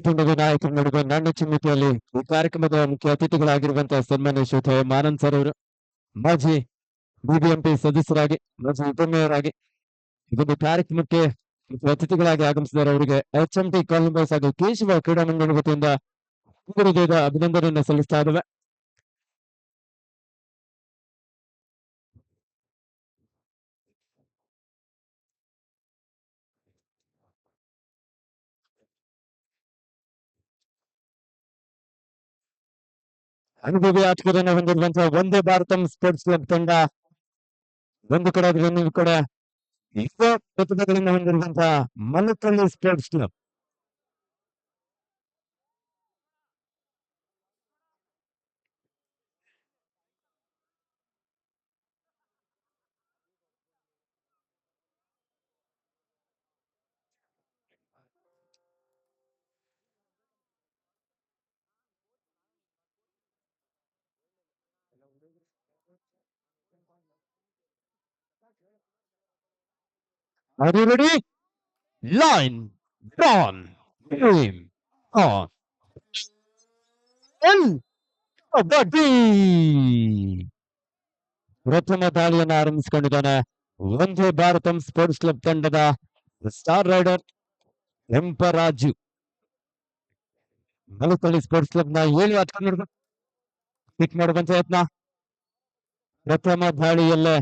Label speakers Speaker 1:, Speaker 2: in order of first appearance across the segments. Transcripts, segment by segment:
Speaker 1: ತಂಡದ ನಾಯಕರು ನಡುವೆ ನಾಣ್ಯ ಚಿಮ್ಮತಿಯಲ್ಲಿ ಈ ಕಾರ್ಯಕ್ರಮದ ಮುಖ್ಯ ಅತಿಥಿಗಳಾಗಿರುವಂತಹ ಸನ್ಮಾನ್ಯ ಶ್ರೀಯುತ ಆನಂದ್ ಸರ್ ಅವರು ಮಾಜಿ ಬಿಬಿಎಂಪಿ ಸದಸ್ಯರಾಗಿ ಮಾಜಿ ಉಪಮೇಯರಾಗಿ ಇದೊಂದು ಕಾರ್ಯಕ್ರಮಕ್ಕೆ ಅತಿಥಿಗಳಾಗಿ ಆಗಮಿಸಿದ್ದಾರೆ. ಅವರಿಗೆ HMT ಕಾಲಂಬಸ್ ಹಾಗೂ ಕೇಶವ ಕ್ರೀಡಾ ಮಂಡಳಿ ವತಿಯಿಂದ ಹೃದಯದ ಅಭಿನಂದನೆಯನ್ನು ಸಲ್ಲಿಸ್ತಾ ಇದ್ದೇವೆ. ಅನುಭವಿ ಆಟಗಾರನ ಹೊಂದಿರುವಂತಹ ಒಂದೇ ಭಾರತಂ ಸ್ಪೋರ್ಟ್ಸ್ ಕ್ಲಬ್ ತಂಡ ಒಂದು ಕಡೆ ಆದ್ರೆ ಇನ್ನೊಂದು ಕಡೆ ಯುವ ಪ್ರತಿಭೆಗಳನ್ನು ಹೊಂದಿರುವಂತಹ Mallakalli sports club. Are you ready? Line drawn. Game on. Kabaddi ಪ್ರಥಮ ದಾಳಿಯನ್ನು ಆರಂಭಿಸಿಕೊಂಡಿದ್ದಾನೆ ಒಂದೇ ಭಾರತಂ ಸ್ಪೋರ್ಟ್ಸ್ ಕ್ಲಬ್ ತಂಡದ ಸ್ಟಾರ್ ರೈಡರ್ ಎಂಪರಾಜು. ಮಲಕಳ್ಳಿ ಸ್ಪೋರ್ಟ್ಸ್ ಕ್ಲಬ್ ನ 7 ಆಟಗಾರರು ಪಿಕ್ ಮಾಡುವಂತ ಯತ್ನ. ಪ್ರಥಮ ದಾಳಿಯಲ್ಲೇ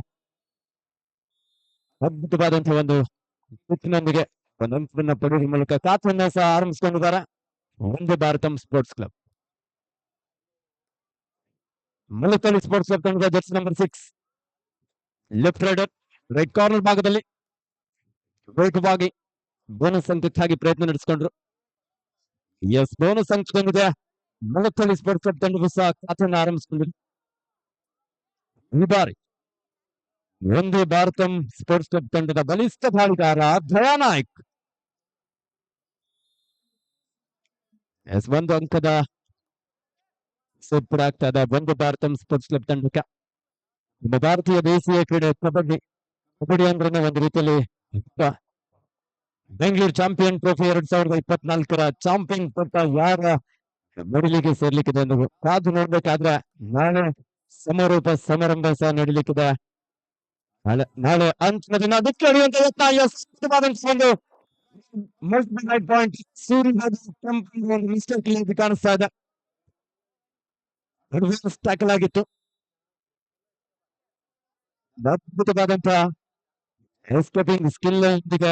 Speaker 1: ಅದ್ಭುತವಾದಂತಹ ಒಂದು ಪಿಚ್ನೊಂದಿಗೆ ಒಂದು ಅಂಕವನ್ನು ಪಡೆಯುವ ಮೂಲಕ ಖಾತೆಯನ್ನ ಸಹ ಆರಂಭಿಸಿಕೊಂಡಿದ್ದಾರೆ ಒಂದೇ Bharatam sports club. Malakalli sports club ತಂಡದ jersey number 6 left raider right corner ಭಾಗದಲ್ಲಿ ವೇಗವಾಗಿ ಬೋನಸ್ ಅಂಕಕ್ಕಾಗಿ ಪ್ರಯತ್ನ ನಡೆಸಿಕೊಂಡ್ರು. ಎಸ್, ಬೋನಸ್ ಅಂಕದೊಂದಿಗೆ ಮಲಕಳ್ಳಿ ಸ್ಪೋರ್ಟ್ಸ್ ಕ್ಲಬ್ ತಂಡವು ಸಹ ಖಾತೆಯನ್ನು ಆರಂಭಿಸಿಕೊಂಡ್ರು. ಈ ಬಾರಿ ಒಂದೇ ಭಾರತಂ ಸ್ಪೋರ್ಟ್ಸ್ ಕ್ಲಬ್ ತಂಡದ ಬಲಿಷ್ಠ ದಾಳಿಗಾರ ದಯಾನಾಯ್ಕ್ ಒಂದು ಅಂಕದ ಸೂಪರ್ ಆಗ್ತಾ ಇದೆ ಒಂದು ಭಾರತಂ ಸ್ಪೋರ್ಟ್ಸ್ ಕ್ಲಬ್ ತಂಡಕ್ಕೆ. ನಮ್ಮ ಭಾರತೀಯ ದೇಶೀಯ ಕ್ರೀಡೆ ಕಬಡ್ಡಿ ಅಂದ್ರೆ ಒಂದು ರೀತಿಯಲ್ಲಿ ಬೆಂಗಳೂರು ಚಾಂಪಿಯನ್ ಟ್ರೋಫಿ 2024ರ ಚಾಂಪಿಯನ್ ಪಟ್ಟ ಯಾರ ನಡಿಲಿಕ್ಕೆ ಸೇರ್ಲಿಕ್ಕಿದೆ ಎಂದು ಕಾದು ನೋಡ್ಬೇಕಾದ್ರೆ ನಾಳೆ ಸಮಾರೋಪ ಸಮಾರಂಭ ಸಹ ನಡೀಲಿಕ್ಕಿದೆ. ನಾಳೆ ಅಂತಿಮ ದಿನ ಅದಕ್ಕೆ ನಡೆಯುವಂತ ಒಂದು ಪಾಯಿಂಟ್ ಸೂರ್ಯ ಮಿಸ್ಟೇಕ್ ಕಾಣಿಸ್ತಾ ಇದೆ. ಟ್ಯಾಕಲ್ ಆಗಿತ್ತು. ಅದ್ಭುತವಾದಂತಹ ಎಸ್ಕೇಪಿಂಗ್ ಸ್ಕಿಲ್ ಒಂದಿಗೆ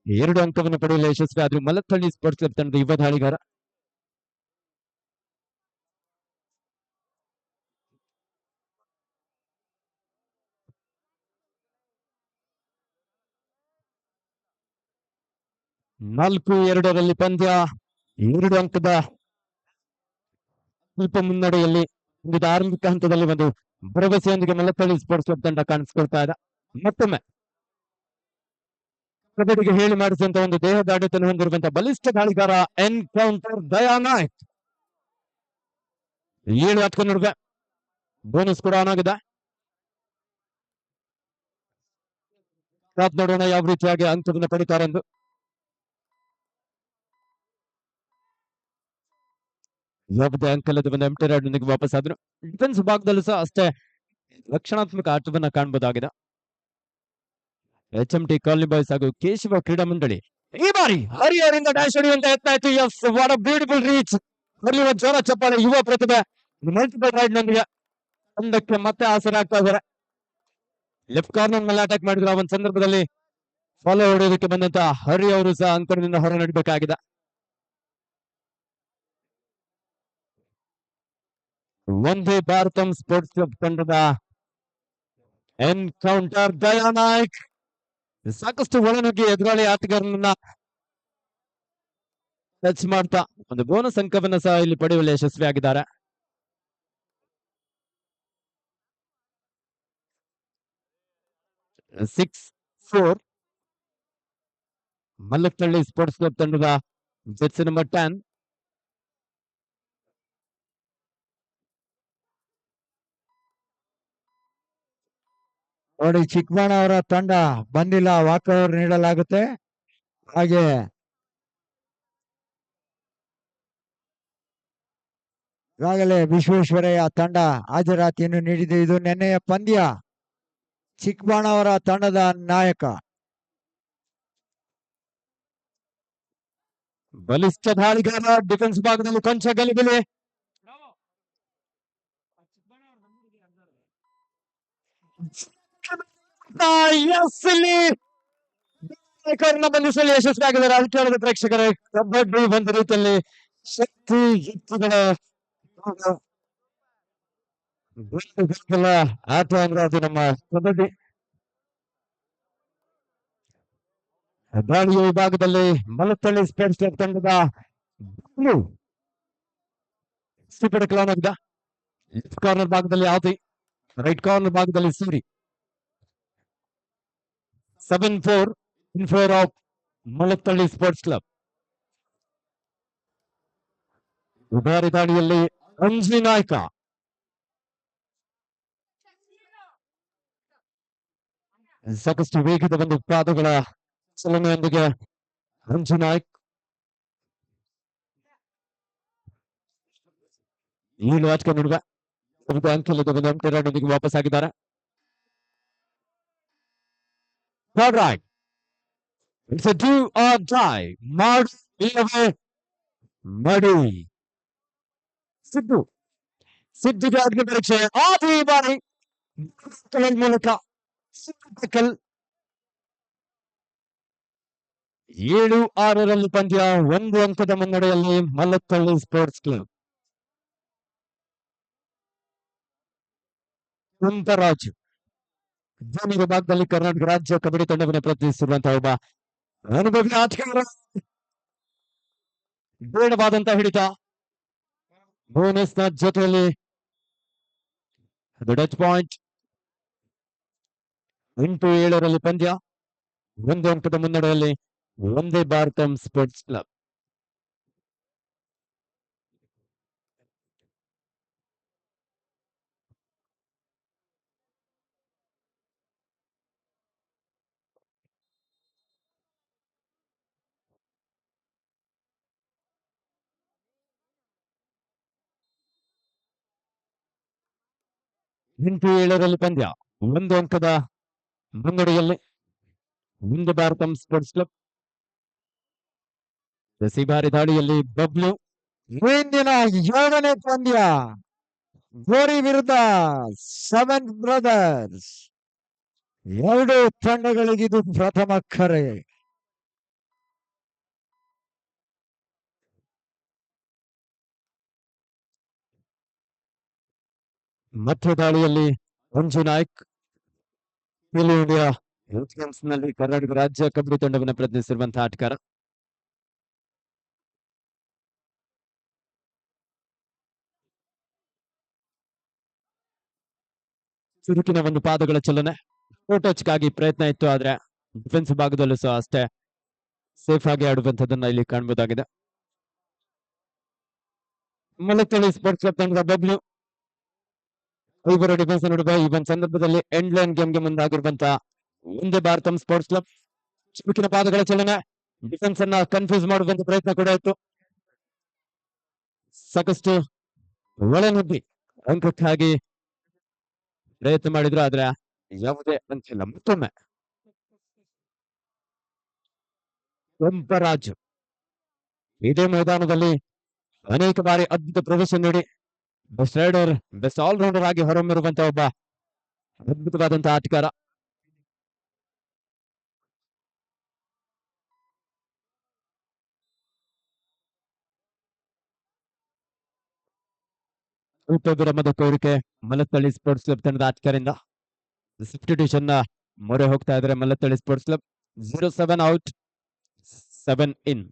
Speaker 1: 2 ಅಂಕವನ್ನು ಪಡೆಯಲು ಯಶಸ್ವಿ ಆದ್ರು ಮಲಕಳ್ಳಿ ಸ್ಪೋರ್ಟ್ಸ್ ಕ್ಲಬ್ ತಂಡದ ಯುವ ದಾಳಿಗಾರ. ನಾಲ್ಕು 2ರಲ್ಲಿ ಪಂದ್ಯ 2 ಅಂಕದ ಸ್ವಲ್ಪ ಮುನ್ನಡೆಯಲ್ಲಿ ಒಂದು ಆರಂಭಿಕ ಹಂತದಲ್ಲಿ ಒಂದು ಭರವಸೆಯೊಂದಿಗೆ ಮಲಕಳ್ಳಿ ಸ್ಪೋರ್ಟ್ಸ್ ಕ್ಲಬ್ ತಂಡ ಕಾಣಿಸ್ಕೊಳ್ತಾ ಇದೆ. ಮತ್ತೊಮ್ಮೆ ಕಬಡ್ಡಿಗೆ ಹೇಳಿ ಮಾಡಿಸುವಂತ ಒಂದು ದೇಹದ ಆಡಳಿತ ಹೊಂದಿರುವಂತಹ ಬಲಿಷ್ಠ ದಾಳಿಗಾರ ಎನ್ಕೌಂಟರ್ ದಯಾನಾಯ್ಕ್ 7 ಆಟಕ ನಡುವೆ ಬೋನಸ್ ಕೂಡ ಆನ್ ಆಗಿದೆ. ನೋಡೋಣ ಯಾವ ರೀತಿಯಾಗಿ ಅಂಕವನ್ನು ಪಡಿತಾರೆ ಎಂದು. ಯಾವುದೇ ಅಂಕಲದ ಒಂದು ಎಂಟಿ ರೈಡ್ ನೊಂದಿಗೆ ವಾಪಸ್ ಆದ್ರು. ಡಿಫೆನ್ಸ್ ಭಾಗದಲ್ಲೂ ಸಹ ಅಷ್ಟೇ ರಕ್ಷಣಾತ್ಮಕ ಆಟವನ್ನ ಕಾಣಬಹುದಾಗಿದೆ. HMT ಕಾಲನಿ ಬಾಯ್ಸ್ ಹಾಗೂ ಕೇಶವ ಕ್ರೀಡಾ ಮಂಡಳಿ ಈ ಬಾರಿ ಹರಿಹರಿಂದ ಡ್ಯಾಶ್ ಹೊಡೆಯುವಂತ ಯತ್ನ ಆಯ್ತು. Yes, what a beautiful reach. ಹರಿಯುವ ಜೋರ ಚಪ್ಪಾಳೆ ಯುವ ಪ್ರತಿಭೆ ಮಲ್ಟಿಪಲ್ ರೈಡ್ ನೊಂದಿಗೆ ತಂಡಕ್ಕೆ ಮತ್ತೆ ಆಸರೆ ಆಗ್ತಾ ಇದ್ದಾರೆ. ಲೆಫ್ಟ್ ಕಾರ್ನರ್ ಮೇಲೆ ಅಟ್ಯಾಕ್ ಮಾಡಿದ್ರು. ಆ ಒಂದು ಸಂದರ್ಭದಲ್ಲಿ ಫಾಲೋ ಹೊಡೆಯೋದಕ್ಕೆ ಬಂದಂತ ಹರಿ ಅವರು ಸಹ ಅಂಕಣದಿಂದ ಹೊರ ನಡಬೇಕಾಗಿದೆ. ಒಂದೇ ಭಾರತಂ ಸ್ಪೋರ್ಟ್ಸ್ ಕ್ಲಬ್ ತಂಡದ ಎನ್ಕೌಂಟರ್ ದಯಾನಾಯ್ಕ್ ಸಾಕಷ್ಟು ಒಳನುಗ್ಗಿ ಎದುರಾಳಿ ಆಟಗಾರನನ್ನ ಟಚ್ ಮಾಡ್ತಾ ಒಂದು ಬೋನಸ್ ಅಂಕವನ್ನ ಸಹ ಇಲ್ಲಿ ಪಡೆಯುವಲ್ಲಿ ಯಶಸ್ವಿಯಾಗಿದ್ದಾರೆ. ಸಿಕ್ಸ್ 4 ಮಲ್ಲಕಳ್ಳಿ ಸ್ಪೋರ್ಟ್ಸ್ ಕ್ಲಬ್ ತಂಡದ ಜೆರ್ಸಿ ನಂಬರ್ 10
Speaker 2: ನೋಡಿ. ಚಿಕ್ಕಬಾಣ ಅವರ ತಂಡ ಬಂದಿಲ್ಲ, ವಾಕರ್ ನೀಡಲಾಗುತ್ತೆ. ಹಾಗೆ ಈಗಾಗಲೇ ವಿಶ್ವೇಶ್ವರಯ್ಯ ತಂಡ ಹಾಜರಾತಿಯನ್ನು ನೀಡಿದೆ. ಇದು ನಿನ್ನೆಯ ಪಂದ್ಯ. ಚಿಕ್ಕಬಾಣವರ ತಂಡದ ನಾಯಕ.
Speaker 1: ಬಲಿಷ್ಠ ದಾಳಿಗಾರ ಡಿಫೆನ್ಸ್ ಭಾಗದಲ್ಲಿ ಕೊಂಚ ಗಲಿಬಿಲಿ. ಬಂಧಿಸಲು ಯಶಸ್ವಿಯಾಗಿದ್ದಾರೆ ಅಧಿಕಾರದ ಪ್ರೇಕ್ಷಕರೇ. ಕಬಡ್ಡಿ ಒಂದು ರೀತಿಯಲ್ಲಿ ಶಕ್ತಿ ಯುಕ್ತಿಗಳ ಆಟ ಅಂದ್ರೆ ಅದು ನಮ್ಮ ಕಬಡ್ಡಿ. ದಾಳಿಯ ವಿಭಾಗದಲ್ಲಿ ಮಲತ್ತಳ್ಳಿ ಸ್ಪೋರ್ಟ್ಸ್ ಕ್ಲಬ್ ತಂಡದ ಸೂಪರ್ ಕ್ಲಾನ್ ಲೆಫ್ಟ್ ಕಾರ್ನರ್ ಭಾಗದಲ್ಲಿ ಆದಿ, ರೈಟ್ ಕಾರ್ನರ್ ಭಾಗದಲ್ಲಿ Suri. 7-4 in favor of Malathalli sports club. ಉದಾರಿ ದಾಳಿಯಲ್ಲಿ ಅಂಜಿ ನಾಯ್ಕ. ಸಾಕಷ್ಟು ವೇಗದ ಒಂದು ಪಾದಗಳ ಚಲನೆಯೊಂದಿಗೆ ಅಂಜು ನಾಯ್ಕ್ ಈಗಲೂ ಆಚೆ ನೀಡುವ ಅಂಕಲದ ಒಂದು ಅಂಕರೊಂದಿಗೆ ವಾಪಸ್ ಆಗಿದ್ದಾರೆ. It's a do or die. ಮಡಿ ಸಿದ್ದುಗೆ ಅಗ್ನಿ ಪರೀಕ್ಷೆ ಆದಿ ಬಾರಿ ಮೂಲಕ 7-6 ಪಂದ್ಯ, 1 ಅಂಕದ ಮುನ್ನಡೆಯಲ್ಲಿ ಮಲತ್ತಳ್ಳಿ ಸ್ಪೋರ್ಟ್ಸ್ ಕ್ಲಬ್. ಕುಂತರಾಜು ಧ್ವನಿ ವಿಭಾಗದಲ್ಲಿ ಕರ್ನಾಟಕ ರಾಜ್ಯ ಕಬಡ್ಡಿ ತಂಡವನ್ನು ಪ್ರತಿನಿಧಿಸಿರುವಂತಹ ಒಬ್ಬ ಅನುಭವಿ ಆಟಗಾರ. ಬೇಡವಾದಂತಹ ಹಿಡಿತ ಬೋನಸ್ ನ ಜೊತೆಯಲ್ಲಿ ಡಚ್ ಪಾಯಿಂಟ್. 8-7 ಪಂದ್ಯ, 1 ಅಂಕದ ಮುನ್ನಡೆಯಲ್ಲಿ ಒಂದೇ ಭಾರತಂ ಸ್ಪೋರ್ಟ್ಸ್ ಕ್ಲಬ್. ಎಂಟು ಏಳರಲ್ಲಿ ಪಂದ್ಯ, 1 ಅಂಕದ ಮುನ್ನಡೆಯಲ್ಲಿ ಮುಂದೆ ಭಾರತಂ ಸ್ಪೋರ್ಟ್ಸ್ ಕ್ಲಬ್. ಬಾರಿ ದಾಳಿಯಲ್ಲಿ ಬಬ್ಲು.
Speaker 2: ಇಂದಿನ 7ನೇ ಪಂದ್ಯ, ಗೋರಿ ವಿರುದ್ಧ 7 ಬ್ರದರ್ಸ್. 2 ತಂಡಗಳಿಗಿದು ಪ್ರಥಮ ಕರೆ.
Speaker 1: ಮತ್ತೆ ದಾಳಿಯಲ್ಲಿ ಅಂಜು ನಾಯ್ಕ್, ಇಂಡಿಯಾ ನಲ್ಲಿ ಕರ್ನಾಟಕ ರಾಜ್ಯ ಕಬಡ್ಡಿ ತಂಡವನ್ನು ಪ್ರತಿನಿಧಿಸಿರುವಂತಹ ಆಟಗಾರ. ಚುರುಕಿನ ಒಂದು ಪಾದಗಳ ಚಲನೆ, ಟಚ್ಗಾಗಿ ಪ್ರಯತ್ನ ಇತ್ತು, ಆದ್ರೆ ಡಿಫೆನ್ಸ್ ಭಾಗದಲ್ಲೂ ಸಹ ಅಷ್ಟೇ ಸೇಫ್ ಆಗಿ ಆಡುವಂತದನ್ನ ಇಲ್ಲಿ ಕಾಣಬಹುದಾಗಿದೆ. ಮಲತ್ತಳ್ಳಿ ಸ್ಪೋರ್ಟ್ಸ್ ಕ್ಲಬ್ ತಂಡದ ಬಬ್ಲು ಐವರು ಡಿಫೆನ್ಸ್ ನಡುವೆ ಈ ಒಂದು ಸಂದರ್ಭದಲ್ಲಿ ಎಂಡ್ ಲೈನ್ ಗೇಮ್ಗೆ ಮುಂದಾಗಿರುವಂತಹ ಒಂದೇ ಭಾರತಂ ಸ್ಪೋರ್ಟ್ಸ್ ಕ್ಲಬ್. ಚುರುಕಿನ ಪಾದಗಳ ಚಲನೆ, ಡಿಫೆನ್ಸ್ ಅನ್ನ ಕನ್ಫ್ಯೂಸ್ ಮಾಡುವಂತ ಪ್ರಯತ್ನ ಕೂಡ ಇತ್ತು. ಸಾಕಷ್ಟು ಒಳನುಗ್ಗಿ ಅಂಕಕ್ಕಾಗಿ ಪ್ರಯತ್ನ ಮಾಡಿದ್ರು, ಆದ್ರೆ ಯಾವುದೇ ಅಂಕಿಲ್ಲ. ಮತ್ತೊಮ್ಮೆ ಕೆಂಪರಾಜು ಇದೇ ಮೈದಾನದಲ್ಲಿ ಅನೇಕ ಬಾರಿ ಅದ್ಭುತ ಪ್ರದರ್ಶನ ನೀಡಿ ಬೆಸ್ಟ್ ರೈಡರ್, ಬೆಸ್ಟ್ ಆಲ್ರೌಂಡರ್ ಆಗಿ ಹೊರಹೊಮ್ಮಿರುವಂತಹ ಒಬ್ಬ ಅದ್ಭುತವಾದಂತಹ ಆಟಗಾರ. ವಿರಾಮದ ಕೋರಿಕೆ ಮಲತ್ತಳ್ಳಿ ಸ್ಪೋರ್ಟ್ಸ್ ಕ್ಲಬ್ ತಂಡದ ಆಟಗಾರರಿಂದ. ಸಬ್ಸ್ಟಿಟ್ಯೂಷನ್ ನ ಮೊರೆ ಹೋಗ್ತಾ ಇದ್ದಾರೆ ಮಲತ್ತಳ್ಳಿ ಸ್ಪೋರ್ಟ್ಸ್ ಕ್ಲಬ್. 0-7 ಔಟ್, 7 ಇನ್.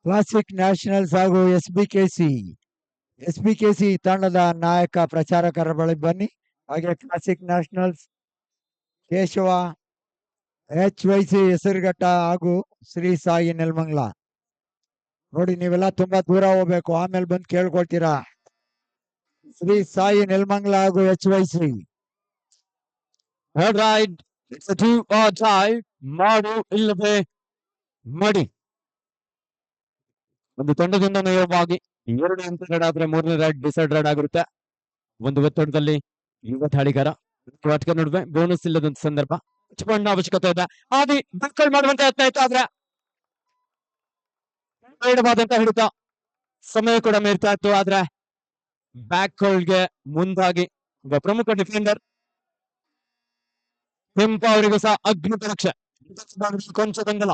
Speaker 2: ಕ್ಲಾಸಿಕ್ ನ್ಯಾಷನಲ್ಸ್ ಹಾಗೂ ಎಸ್ಬಿಕೆಸಿ ತಂಡದ ನಾಯಕ ಪ್ರಚಾರಕರ ಬಳಿ ಬನ್ನಿ. ಹಾಗೆ classic nationals Keshava, HYC Hesaraghatta ಹಾಗೂ ಶ್ರೀ ಸಾಯಿ ನೆಲಮಂಗಲ. ನೋಡಿ, ನೀವೆಲ್ಲ ತುಂಬಾ ದೂರ ಹೋಗ್ಬೇಕು, ಆಮೇಲೆ ಬಂದು ಕೇಳ್ಕೊಳ್ತೀರಾ. ಶ್ರೀ ಸಾಯಿ ನೆಲಮಂಗಲ ಹಾಗೂ HYC.
Speaker 1: ಮಾಡು ಇಲ್ಲವೇ ಮಡಿ. ಒಂದು ತಂಡದಿಂದ ನೇರವಾಗಿ 2 ಎಂಟರ್ಡ್ ಆದ್ರೆ 3ನೇ ರೈಡ್ ಡಿಸೈಡ್ ರೈಡ್ ಆಗಿರುತ್ತೆ. ಒಂದು ಒತ್ತಡದಲ್ಲಿ ಯುವ ದಾಳಿಗಾರ ಆಟಗಾರ ನಡುವೆ ಬೋನಸ್ ಇಲ್ಲದಂತ ಸಂದರ್ಭ ಹಚ್ಕೊಂಡ ಅವಶ್ಯಕತೆ ಇದೆ. ಆದಿ ಡಕ್ಕಲ್ ಮಾಡುವಂತ ಯತ್ನ ಇತ್ತು ಆದ್ರೆ ಬೇಡವಾದಂತ ಹಿಡಿತ ಸಮಯ ಕೂಡ ಮೀರ್ತಾ ಇತ್ತು. ಆದ್ರೆ ಬ್ಯಾಕ್ ಗೆ ಮುಂದಾಗಿ ಒಬ್ಬ ಪ್ರಮುಖ ಡಿಫೆಂಡರ್ ಕೆಂಪ ಅವರಿಗೂ ಸಹ ಅಗ್ನಿ ಪರೀಕ್ಷೆ ಕೊಂಚ ಗೊಂದಲ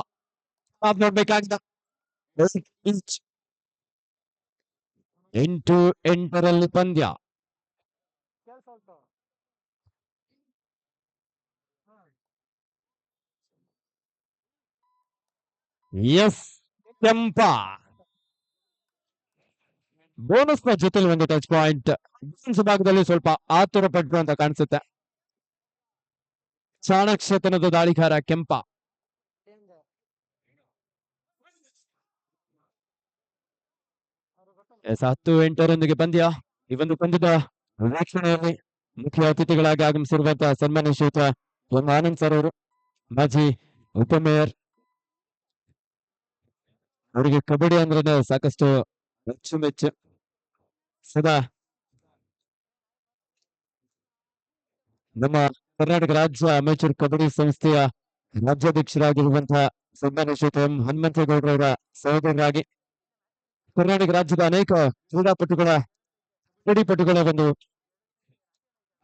Speaker 1: ನೋಡ್ಬೇಕಾಗಿದ್ದ 8-8ರಲ್ಲಿ ಪಂದ್ಯ. ಎಸ್ ಕೆಂಪ ಬೋನಸ್ ನ ಜೊತೆಲಿ ಒಂದು ಟಚ್ ಪಾಯಿಂಟ್. ಡಿಫೆನ್ಸ್ ಭಾಗದಲ್ಲಿ ಸ್ವಲ್ಪ ಆತುರ ಪಟ್ರು ಅಂತ ಕಾಣಿಸುತ್ತೆ. ಚಾಣಕ್ಷತನದ ದಾಳಿಗಾರ ಕೆಂಪ. ಎಸ್ 10-8ರೊಂದಿಗೆ ಪಂದ್ಯ. ಈ ಒಂದು ಪಂದ್ಯದ ವೀಕ್ಷಣೆಯಲ್ಲಿ ಮುಖ್ಯ ಅತಿಥಿಗಳಾಗಿ ಆಗಮಿಸಿರುವಂತಹ ಸನ್ಮಾನ್ಯ ಶ್ರೀಯುತ ಎಂ ಆನಂದ್ ಸರ್ ಅವರು, ಮಾಜಿ ಉಪಮೇಯರ್. ಅವರಿಗೆ ಕಬಡ್ಡಿ ಅಂದ್ರೆ ಸಾಕಷ್ಟು ಅಚ್ಚುಮೆಚ್ಚು. ಸದಾ ನಮ್ಮ ಕರ್ನಾಟಕ ರಾಜ್ಯ ಅಮೇಚೂರ್ ಕಬಡ್ಡಿ ಸಂಸ್ಥೆಯ ರಾಜ್ಯಾಧ್ಯಕ್ಷರಾಗಿರುವಂತಹ ಸನ್ಮಾನ್ಯ ಶ್ರೀಯುತ ಎಂ ಹನುಮಂತೇಗೌಡರವರ ಸಹೋದರರಾಗಿ ಕರ್ನಾಟಕ ರಾಜ್ಯದ ಅನೇಕ ಕ್ರೀಡಾಪಟುಗಳ ಒಂದು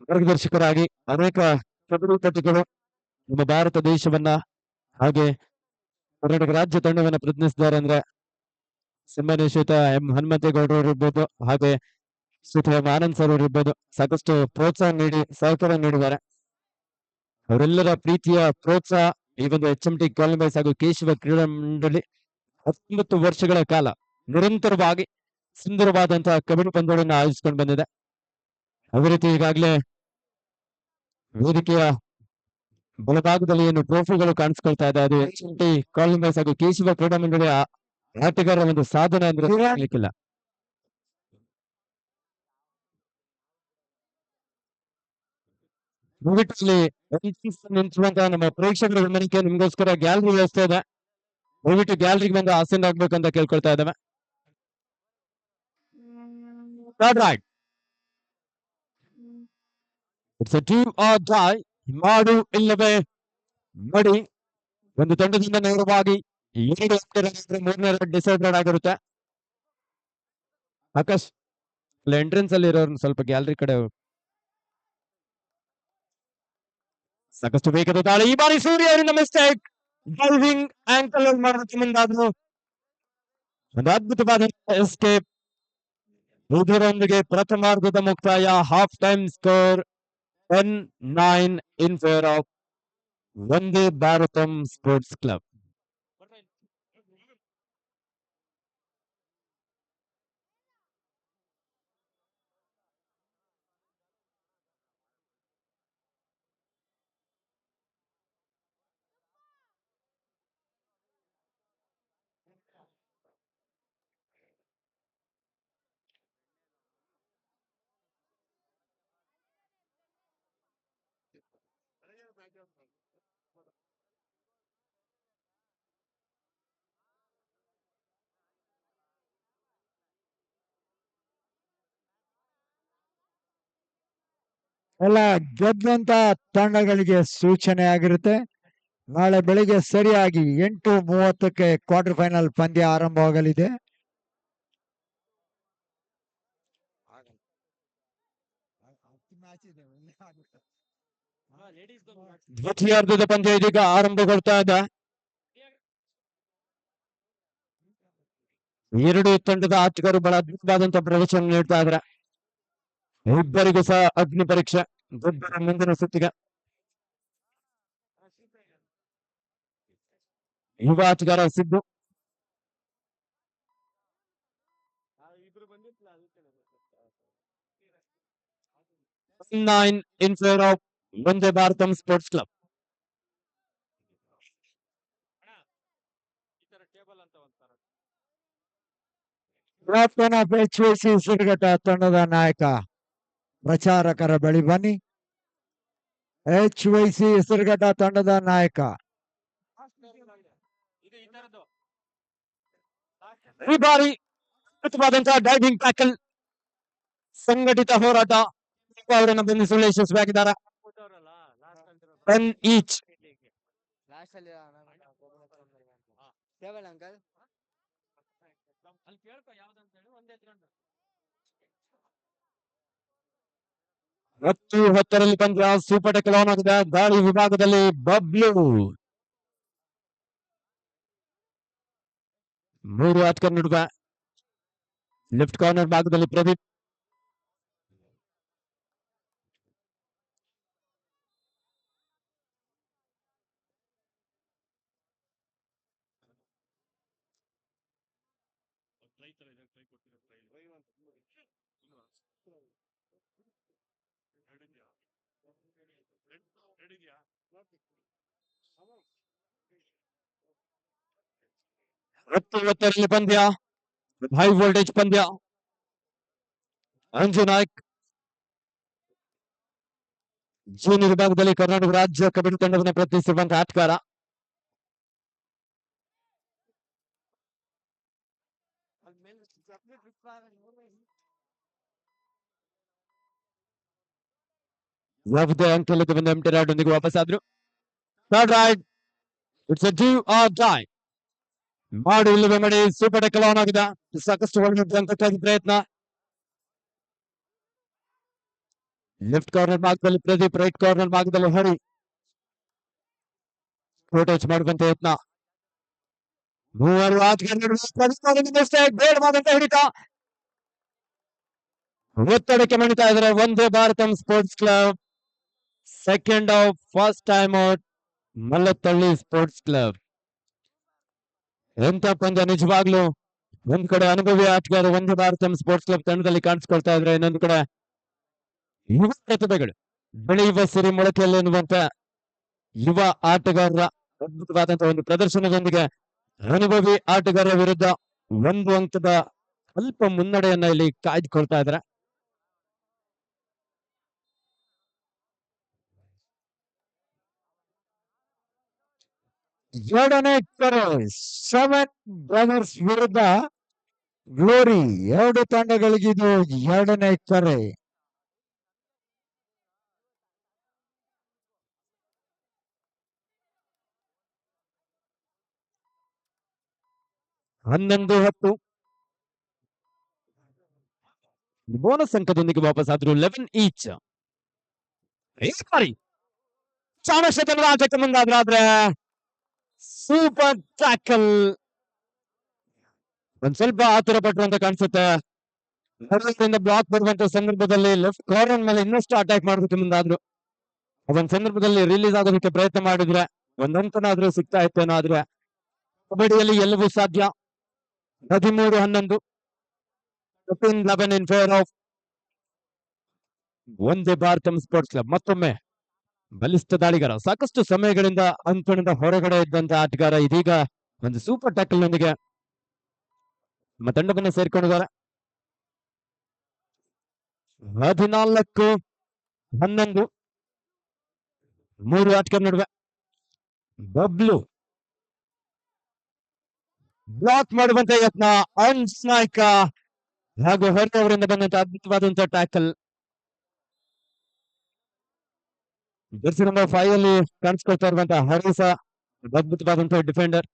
Speaker 1: ಮಾರ್ಗದರ್ಶಕರಾಗಿ ಅನೇಕ ಕಬಡ್ಡಿ ಪಟುಗಳು ನಮ್ಮ ಭಾರತ ದೇಶವನ್ನ ಹಾಗೆ ಕರ್ನಾಟಕ ರಾಜ್ಯ ತಂಡವನ್ನ ಪ್ರತಿನಿಧಿಸಿದ್ದಾರೆ ಅಂದ್ರೆ ಸನ್ಮಾನ್ಯ ಶ್ರೀಯುತ ಎಂ ಹನುಮಂತೇಗೌಡರು ಇರ್ಬೋದು, ಹಾಗೆ ಶ್ರೀಯುತ ಎಂ ಆನಂದ್ ಸರ್ ಅವರು ಇರ್ಬೋದು, ಸಾಕಷ್ಟು ಪ್ರೋತ್ಸಾಹ ನೀಡಿ ಸಹಕಾರ ನೀಡಿದ್ದಾರೆ. ಅವರೆಲ್ಲರ ಪ್ರೀತಿಯ ಪ್ರೋತ್ಸಾಹ ಈ ಒಂದು HMT ಕಾಲನಿ ಬಾಯ್ಸ್ ಹಾಗೂ ಕೇಶವ ಕ್ರೀಡಾ ಮಂಡಳಿ 19 ವರ್ಷಗಳ ಕಾಲ ನಿರಂತರವಾಗಿ ಸುಂದರವಾದಂತಹ ಕಬಡ್ಡಿ ಪಂದ್ಯಗಳನ್ನು ಆಯೋಜಿಸಿಕೊಂಡು ಬಂದಿದೆ. ಅದೇ ರೀತಿ ಈಗಾಗಲೇ ವೇದಿಕೆಯ ಬಲಭಾಗದಲ್ಲಿ ಏನು ಟ್ರೋಫಿಗಳು ಕಾಣಿಸ್ಕೊಳ್ತಾ ಇದೆ ಅದು HMT ಕಾಲನಿ ಬಾಯ್ಸ್ ಹಾಗೂ ಕೇಶವ ಕ್ರೀಡಾ ಮಂಡಳಿಯ ಆಟಗಾರರ ಒಂದು ಸಾಧನೆ ಅಂದ್ರೆ ಹೇಳಲಿಕ್ಕಿಲ್ಲ. ದಯವಿಟ್ಟು ನಿಂತಿರುವಂತಹ ನಮ್ಮ ಪ್ರೇಕ್ಷಕರ ಗಮನಕ್ಕೆ ನಿಮ್ಗೋಸ್ಕರ ಗ್ಯಾಲರಿ ವ್ಯವಸ್ಥೆ ಇದೆ. ದಯವಿಟ್ಟು ಗ್ಯಾಲರಿಗೆ ಬಂದು ಆಸೀನ ಆಗ್ಬೇಕಂತ ಕೇಳ್ಕೊಳ್ತಾ ಇದ್ದೇವೆ. It's A team or die, ಮಾಡು ಇಲ್ಲವೇ ಮಡಿ. ಒಂದು ತಂಡದಿಂದ ನೇರವಾಗಿ 3ನೇ ಡಿಸೈಡ್ ಆಗಿರುತ್ತೆ. ಆಕಾಶ್ ಎಂಟ್ರೆನ್ಸ್ ಅಲ್ಲಿ ಇರೋರು ಸ್ವಲ್ಪ ಗ್ಯಾಲರಿ ಕಡೆ ಸಾಕಷ್ಟು ವೇಗದ ದಾಳಿ. ಈ ಬಾರಿ ಸೂರ್ಯ ಅವರಿಂದ ಮಿಸ್ಟೇಕ್. ಡೈವಿಂಗ್ ಆಂಕಲ್ ಮಾಡೋದಕ್ಕೆ ಮುಂದಾದ್ರು. ಒಂದು ಅದ್ಭುತವಾದ ಎಸ್ಕೇಪ್. ಇದರೊಂದಿಗೆ ಪ್ರಥಮಾರ್ಧದ ಮುಕ್ತಾಯ. Half time score 10-9 in favour of Vande Bharatam sports club.
Speaker 2: ಎಲ್ಲ ಗೆದ್ದಂತ ತಂಡಗಳಿಗೆ ಸೂಚನೆ ಆಗಿರುತ್ತೆ. ನಾಳೆ ಬೆಳಿಗ್ಗೆ ಸರಿಯಾಗಿ 8:30ಕ್ಕೆ ಕ್ವಾರ್ಟರ್ ಫೈನಲ್ ಪಂದ್ಯ ಆರಂಭವಾಗಲಿದೆ.
Speaker 1: ದ್ವಿತೀಯಾರ್ಧದ ಪಂದ್ಯ ಇದೀಗ ಆರಂಭಗೊಳ್ತಾ ಇದೆ. ಎರಡು ತಂಡದ ಆಟಗಾರರು ಬಹಳ ಅದ್ಭುತವಾದಂತಹ ಪ್ರದರ್ಶನ ನೀಡ್ತಾ ಇದ್ದಾರೆ. ಇಬ್ಬರಿಗೂ ಸಹ ಅಗ್ನಿ ಪರೀಕ್ಷೆ ದೊಡ್ಡ ಮುಂದಿನ ಸುತ್ತಿಗೆ. ಯುವ ಆಟಗಾರ ಸಿದ್ದು 9 ಇನ್ favour of Vande Bharatam sports club.
Speaker 2: Captain of HYC Sirughatta ತಂಡದ ನಾಯಕ ಪ್ರಚಾರಕರ ಬಳಿ ಬನ್ನಿ. HYC ಸಿರುಘಟ್ಟ ತಂಡದ ನಾಯಕ.
Speaker 1: ಈ ಬಾರಿ ಅದ್ಭುತವಾದಂತಹ ಡೈವಿಂಗ್ ಟ್ಯಾಕಲ್, ಸಂಘಟಿತ ಹೋರಾಟ ಅವರನ್ನು ಬಂಧಿಸುವಲ್ಲಿ ಯಶಸ್ವಿಯಾಗಿದ್ದಾರೆ. 10 ಈಚ್. ಹತ್ತು ಹತ್ತರಲ್ಲಿ ಪಂದ್ಯ ಸೂಪರ್ ಟೆಕಲ್ ಆನ್ ಆಗಿದೆ. ದಾಳಿ ವಿಭಾಗದಲ್ಲಿ ಬಬ್ಲು, 3 ಆಟಗಾರ ನಡುವೆ. ಲೆಫ್ಟ್ ಕಾರ್ನರ್ ಭಾಗದಲ್ಲಿ ಪ್ರದೀಪ್, ಹತ್ತು ಹತ್ತರಲ್ಲಿ ಪಂದ್ಯ ಹೈ ವೋಲ್ಟೇಜ್ ಪಂದ್ಯ. ಅಂಜು ನಾಯ್ಕ್ ಜೂನಿಯರ್ ವಿಭಾಗದಲ್ಲಿ ಕರ್ನಾಟಕ ರಾಜ್ಯ ಕಬಡ್ಡಿ ತಂಡವನ್ನು ಪ್ರತಿನಿಧಿಸಿರುವಂತಹ ಆಟಗಾರ. ಯಾವುದೇ ಅಂಕಲದ ಬಂದ ಎಂಟಿ ರೈಡ್ ಒಂದಿಗೆ ವಾಪಸ್ ಆದ್ರು. Third ride, it's a do or die. ಮಾಡಿ ಇಲ್ಲವೇ ಮಾಡಿ ಸೂಪರ್ ಟೆಕಲ್ ಆನ್ ಆಗಿದೆ. ಸಾಕಷ್ಟು ಒಳಗಿದ್ದಂತಕ್ಕಾಗಿ ಪ್ರಯತ್ನ. ಲೆಫ್ಟ್ ಕಾರ್ನರ್ ಭಾಗದಲ್ಲಿ ಪ್ರದೀಪ್, ರೈಟ್ ಕಾರ್ನರ್ ಭಾಗದಲ್ಲಿ ಹರಿ. ಟಚ್ ಮಾಡುವಂತ ಯತ್ನ. ಮೂವರು ಆಟಗಾರರು ಬೇಡವಾದಂತ ಹಿಡಿತ. ಒತ್ತಡಕ್ಕೆ ಮಣಿತಾ ಇದ್ದಾರೆ Vande Bharatam sports club. Second of first time out Mallathalli sports club. ಎಂತ ಪಂದ್ಯ ನಿಜವಾಗ್ಲು. ಒಂದ್ ಕಡೆ ಅನುಭವಿ ಆಟಗಾರ ಒಂದೇ ಭಾರತಂ ಸ್ಪೋರ್ಟ್ಸ್ ಕ್ಲಬ್ ತಂಡದಲ್ಲಿ ಕಾಣಿಸ್ಕೊಳ್ತಾ ಇದ್ರೆ, ಇನ್ನೊಂದು ಕಡೆ ಯುವ ಪ್ರತಿಭೆಗಳು, ಬೆಳೆಯುವ ಸಿರಿ ಮೊಳಕೆಯಲ್ಲಿ ಎನ್ನುವಂತ ಯುವ ಆಟಗಾರರ ಅದ್ಭುತವಾದಂತಹ ಒಂದು ಪ್ರದರ್ಶನದೊಂದಿಗೆ ಅನುಭವಿ ಆಟಗಾರರ ವಿರುದ್ಧ 1 ಅಂಕದ ಅಲ್ಪ ಮುನ್ನಡೆಯನ್ನ ಇಲ್ಲಿ ಕಾಯ್ದುಕೊಳ್ತಾ ಇದ್ದಾರೆ. ಎರಡನೇ ಕರೆ 7 ಬ್ರದರ್ಸ್ ವಿರುದ್ಧ ಗ್ಲೋರಿ. 2 ತಂಡಗಳಿಗಿದು ಎರಡನೇ ಕರೆ. ಹನ್ನೊಂದು 10 ಬೋನಸ್ ಅಂಕದೊಂದಿಗೆ ವಾಪಸ್ ಆದ್ರು. 11 ಈಚ್. ಚಾಣಕ್ಷತನ ರಾಜ್ಯಕ್ಕೆ ಮುಂದಾದ್ರೆ ಸೂಪರ್ ಟ್ಯಾಕಲ್. ಒಂದ್ ಸ್ವಲ್ಪ ಆತುರ ಪಟ್ರು ಅಂತ ಕಾಣಿಸುತ್ತೆ. ಬ್ಲಾಕ್ ಬರುವಂತ ಸಂದರ್ಭದಲ್ಲಿ ಲೆಫ್ಟ್ ಕಾರ್ನರ್ ಮೇಲೆ ಇನ್ನಷ್ಟು ಅಟ್ಯಾಕ್ ಮಾಡೋದಕ್ಕೆ ಮುಂದಾದ್ರು. ಅದೊಂದ್ ಸಂದರ್ಭದಲ್ಲಿ ರಿಲೀಸ್ ಆಗೋದಕ್ಕೆ ಪ್ರಯತ್ನ ಮಾಡಿದ್ರೆ ಒಂದಂತನಾದ್ರೂ ಸಿಗ್ತಾ ಇತ್ತೇನಾದ್ರೆ. ಕಬಡ್ಡಿಯಲ್ಲಿ ಎಲ್ಲವೂ ಸಾಧ್ಯ. 13-11 ಇನ್ ಫೇವರ್ ಆಫ್ ಒಂದೇ ಭಾರತಂ ಸ್ಪೋರ್ಟ್ಸ್ ಕ್ಲಬ್. ಮತ್ತೊಮ್ಮೆ ಬಲಿಷ್ಠ ದಾಳಿಗಾರ, ಸಾಕಷ್ಟು ಸಮಯಗಳಿಂದ ಅಂಕಣದ ಹೊರಗಡೆ ಇದ್ದಂತ ಆಟಗಾರ ಇದೀಗ ಒಂದು ಸೂಪರ್ ಟ್ಯಾಕಲ್ ನೊಂದಿಗೆ ನಮ್ಮ ತಂಡವನ್ನು ಸೇರ್ಕೊಂಡಿದ್ದಾರೆ. 14-11 3 ಆಟಗಾರ ನಡುವೆ. ಬಬ್ಲು ಬ್ಲಾಕ್ ಮಾಡುವಂತ ಯತ್ನ. ಅಂಜ್ ನಾಯ್ಕ ಹಾಗೂ ಹೊರಗೆ ಅವರಿಂದ ಬಂದಂತ ಅದ್ಭುತವಾದಂತಹ ಟ್ಯಾಕಲ್. ಜರ್ಸಿ ನಂಬರ್ 5 ಅಲ್ಲಿ ಕಾಣಿಸ್ಕೊಳ್ತಾ ಇರುವಂತಹ ಹರೀಸ ಅದ್ಭುತವಾದಂತಹ ಡಿಫೆಂಡರ್.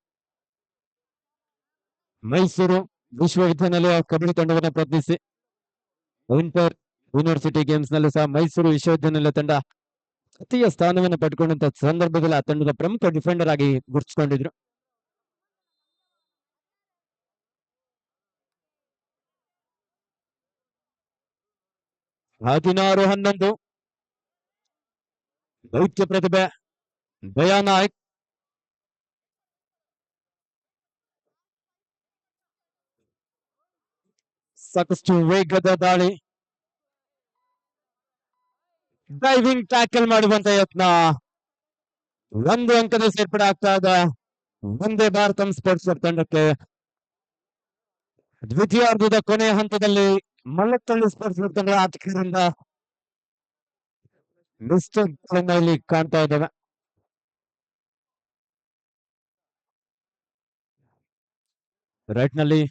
Speaker 1: ಮೈಸೂರು ವಿಶ್ವವಿದ್ಯಾನಿಲಯ ಕಬಡ್ಡಿ ತಂಡವನ್ನು ಪ್ರತಿನಿಧಿಸಿ ಇಂಟರ್ ಯೂನಿವರ್ಸಿಟಿ ಗೇಮ್ಸ್ ನಲ್ಲೂ ಸಹ ಮೈಸೂರು ವಿಶ್ವವಿದ್ಯಾನಿಲಯ ತಂಡ ತೃತೀಯ ಸ್ಥಾನವನ್ನು ಪಡ್ಕೊಂಡಂತ ಸಂದರ್ಭದಲ್ಲಿ ಆ ತಂಡದ ಪ್ರಮುಖ ಡಿಫೆಂಡರ್ ಆಗಿ ಗುರುತಿಸಿಕೊಂಡಿದ್ರು. ಹದಿನಾರು 11 ದೈತ್ಯ ಪ್ರತಿಭೆ ದಯಾ ನಾಯ್ಕ್. ಸಾಕಷ್ಟು ವೇಗದ ದಾಳಿ. ಡೈವಿಂಗ್ ಟ್ಯಾಕಲ್ ಮಾಡುವಂತ ಯತ್ನ. 1 ಅಂಕದ ಸೇರ್ಪಡೆ ಆಗ್ತಾ ಇದೆ ಒಂದೇ ಭಾರತಂ ಸ್ಪೋರ್ಟ್ಸ್ ಕ್ಲಬ್ ತಂಡಕ್ಕೆ. ದ್ವಿತೀಯಾರ್ಧದ ಕೊನೆಯ ಹಂತದಲ್ಲಿ ಮಲ್ಲತ್ತಳ್ಳಿ ಸ್ಪೋರ್ಟ್ಸ್ ಕ್ಲಬ್ ತಂಡದ ಆಟಗಾರರಿಂದ ಮಿಸ್ಟೇಕ್ ಇಲ್ಲಿ ಕಾಣ್ತಾ ಇದ್ದೇವೆ. ರೈಟ್ ನಲ್ಲಿ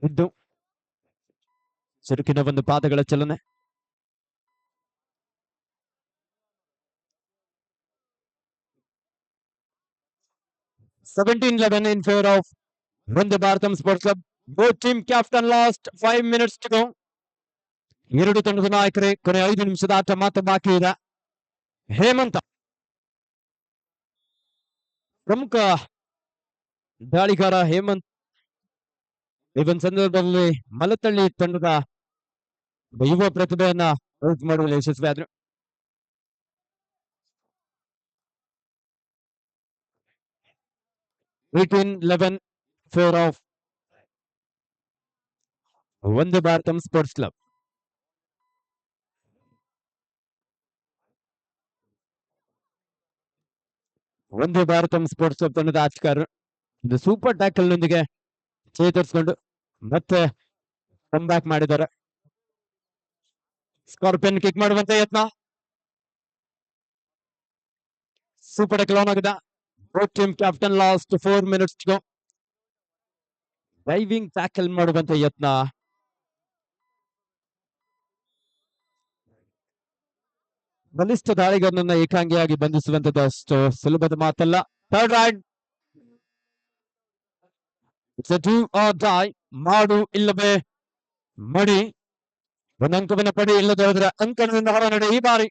Speaker 1: ಇದ್ದು ಚುರುಕಿನ ಒಂದು ಪಾದಗಳ ಚಲನೆ. Seventeen 11 in favor of Vande Bharatam Sports Club. Both team captain last 5 minutes to go. ಎರಡು ತಂಡದ ನಾಯಕರೇ ಕೊನೆ 5 ನಿಮಿಷದ ಆಟ ಮಾತ್ರ ಬಾಕಿ ಇದೆ. ಹೇಮಂತ ಪ್ರಮುಖ ದಾಳಿಗಾರ ಹೇಮಂತ್ ಈ ಒಂದು ಸಂದರ್ಭದಲ್ಲಿ ಮಲತಳ್ಳಿ ತಂಡದ ಯುವ ಪ್ರತಿಭೆಯನ್ನ ಔಟ್ ಮಾಡುವಲ್ಲಿ ಯಶಸ್ವಿಯಾದ್ರು. Eighteen 11 favour of Vande Bharatam sports club. Vande Bharatam sports club ತಂಡದ ಆಟಗಾರರು ಒಂದು ಸೂಪರ್ ಟ್ಯಾಕಲ್ ನೊಂದಿಗೆ ಚೇತರಿಸಿಕೊಂಡು ಮತ್ತೆ ಕಮ್ ಬ್ಯಾಕ್ ಮಾಡಿದ್ದಾರೆ. ಸ್ಕಾರ್ಪಿಯನ್ ಕಿಕ್ ಮಾಡುವಂತ ಯತ್ನ. ಸೂಪರ್ ಟ್ಯಾಕಲ್ ಆನ್ ಆಗಿದೆ. Both team captain last 4 minutes to go. Diving tackle ಮಾಡುವಂತ ಯತ್ನ. ಬಲಿಷ್ಠ ದಾಳಿಗಾರನನ್ನ ಏಕಾಂಗಿಯಾಗಿ ಬಂಧಿಸುವಂತದ್ದು ಅಷ್ಟು ಸುಲಭದ ಮಾತಲ್ಲ. Third ride do or die, ಮಾಡು ಇಲ್ಲವೇ ಮಡಿ. ಒಂದು ಅಂಕವನ್ನು ಪಡಿ, ಇಲ್ಲದೆ ಹೋದ್ರೆ ಅಂಕಣದಿಂದ ಹೊರ ನಡೆ. ಈ ಬಾರಿ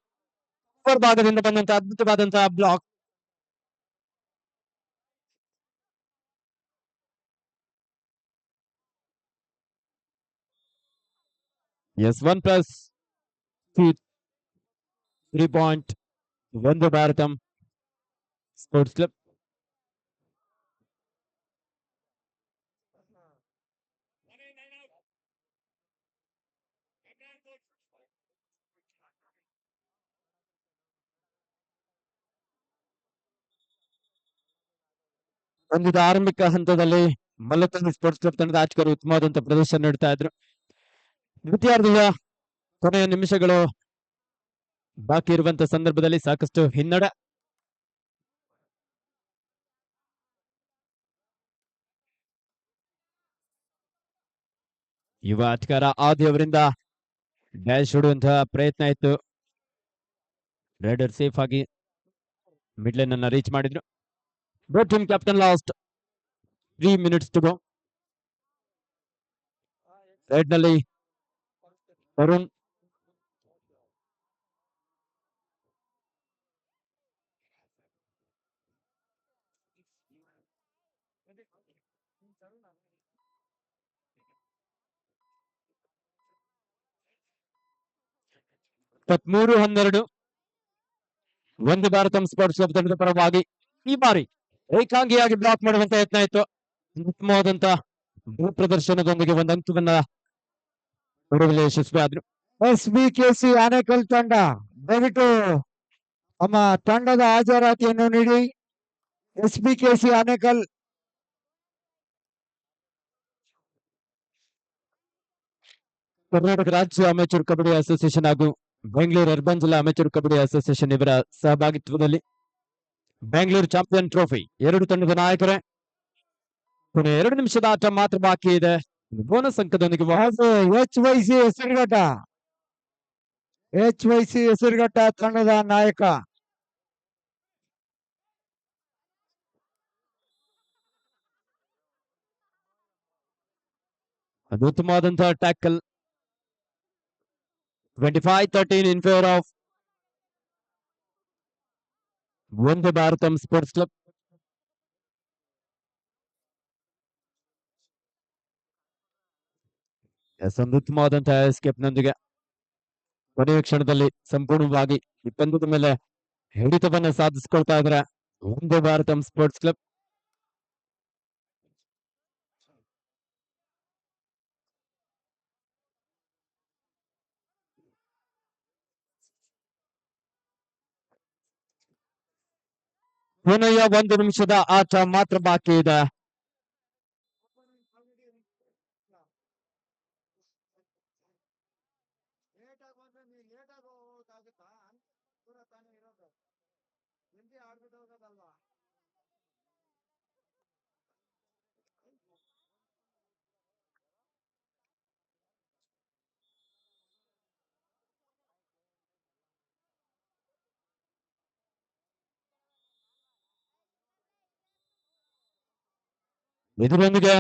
Speaker 1: ಭಾಗದಿಂದ ಬಂದಂತ ಅದ್ಭುತವಾದಂತಹ block. S 1+3 point Vande Bharatam sports club. ಪಂದ್ಯದ ಆರಂಭಿಕ ಹಂತದಲ್ಲಿ ಮಲ್ಲತಳ್ಳಿ ಸ್ಪೋರ್ಟ್ಸ್ ಕ್ಲಬ್ ತಂಡದ ಆಟಗಾರರು ಉತ್ತಮವಾದಂತಹ ಪ್ರದರ್ಶನ ನೀಡ್ತಾ ಇದ್ರು. ದ್ವಿತೀಯಾರ್ಧದ ಕೊನೆಯ ನಿಮಿಷಗಳು ಬಾಕಿ ಇರುವಂತಹ ಸಂದರ್ಭದಲ್ಲಿ ಸಾಕಷ್ಟು ಹಿನ್ನಡೆ. ಯುವ ಆಟಗಾರ ಆದಿ ಅವರಿಂದ ಡ್ಯಾಶ್ ಹೊಡುವಂತಹ ಪ್ರಯತ್ನ ಇತ್ತು. ರೈಡರ್ ಸೇಫ್ ಆಗಿ ಮಿಡ್ ಲೈನ್ ಅನ್ನ ರೀಚ್ ಮಾಡಿದ್ರು. Both team captain last 3 minutes to go. Raid ನಲ್ಲಿ ತರುಣ್, ಇಪ್ಪತ್ಮೂರು 12 ವಂದೇ ಭಾರತಂ ಸ್ಪೋರ್ಟ್ಸ್ ಕ್ಲಬ್ ತಂಡದ ಪರವಾಗಿ ಈ ಬಾರಿ ಏಕಾಂಗಿಯಾಗಿ ಬ್ಲಾಕ್ ಮಾಡುವಂತ ಯತ್ನ ಇತ್ತು. ಉತ್ತಮವಾದಂತ ಪ್ರದರ್ಶನದೊಂದಿಗೆ ಒಂದು ಅಂಕವನ್ನ ಹೊರಗಡೆ ಯಶಸ್ವಿ ಆದ್ರು.
Speaker 2: SBKC ಆನೇಕಲ್ ತಂಡ ದಯವಿಟ್ಟು ತಮ್ಮ ತಂಡದ ಹಾಜರಾತಿಯನ್ನು ನೀಡಿ. SBKC ಆನೇಕಲ್
Speaker 1: ಕರ್ನಾಟಕ ರಾಜ್ಯ ಅಮೆಚೂರ್ ಕಬಡ್ಡಿ ಅಸೋಸಿಯೇಷನ್ ಹಾಗೂ ಬೆಂಗಳೂರು ಅರ್ಬನ್ ಜಿಲ್ಲಾ ಅಮೆಚೂರ್ ಕಬಡ್ಡಿ ಅಸೋಸಿಯೇಷನ್ ಇವರ ಸಹಭಾಗಿತ್ವದಲ್ಲಿ ಬೆಂಗಳೂರು ಚಾಂಪಿಯನ್ ಟ್ರೋಫಿ ಎರಡು ತಂಡದ ನಾಯಕರೇ. ಕೊನೆ 2 ನಿಮಿಷದ ಆಟ ಮಾತ್ರ ಬಾಕಿ ಇದೆ. ಬೋನಸ್ ಅಂಕದೊಂದಿಗೆ
Speaker 2: HYC ಹೆಸರುಘಟ್ಟ ತಂಡದ ನಾಯಕ
Speaker 1: ಅದು ಉತ್ತಮವಾದಂತಹ tackle. 25-13 in favor of Vande Bharatam sports club. ಒಂದು ಉತ್ತಮವಾದಂತಹ ಎಸ್ಕೇಪ್ ನೊಂದಿಗೆ ಕೊನೆಯ ಕ್ಷಣದಲ್ಲಿ ಸಂಪೂರ್ಣವಾಗಿ ಈ ಪಂದ್ಯದ ಮೇಲೆ ಹಿಡಿತವನ್ನ ಸಾಧಿಸಿಕೊಳ್ತಾ ಇದ್ರೆ ವಂದೇ ಭಾರತಂ ಸ್ಪೋರ್ಟ್ಸ್ ಕ್ಲಬ್. ಕೊನೆಯ 1 ನಿಮಿಷದ ಆಟ ಮಾತ್ರ ಬಾಕಿ ಇದೆ. ಇದರೊಂದಿಗೆ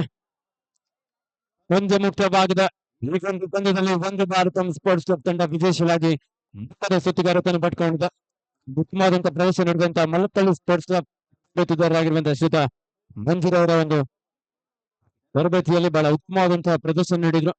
Speaker 1: ಪಂದ್ಯ ಮುಕ್ತವಾಗಿದೆ. ಈ ಒಂದು ಪಂದ್ಯದಲ್ಲಿ ಒಂದು ಭಾರತ ಸ್ಪೋರ್ಟ್ಸ್ ಕ್ಲಬ್ ತಂಡ ವಿಶೇಷವಾಗಿ ಮಟ್ಟದ ಸುತ್ತಿಗಾರತನ್ನು ಪಡ್ಕೊಂಡಿದೆ. ಉತ್ತಮವಾದಂತಹ ಪ್ರದರ್ಶನ ನೀಡಿದಂತಹ ಮಲ್ಲತ್ತಳ್ಳಿ ಸ್ಪೋರ್ಟ್ಸ್ ಕ್ಲಬ್ ತರಬೇತುದಾರರಾಗಿರುವಂತಹ ಶ್ರೀತ ಮಂಜುರವರ ಒಂದು ತರಬೇತಿಯಲ್ಲಿ ಬಹಳ ಉತ್ತಮವಾದಂತಹ ಪ್ರದರ್ಶನ ನೀಡಿದ್ರು.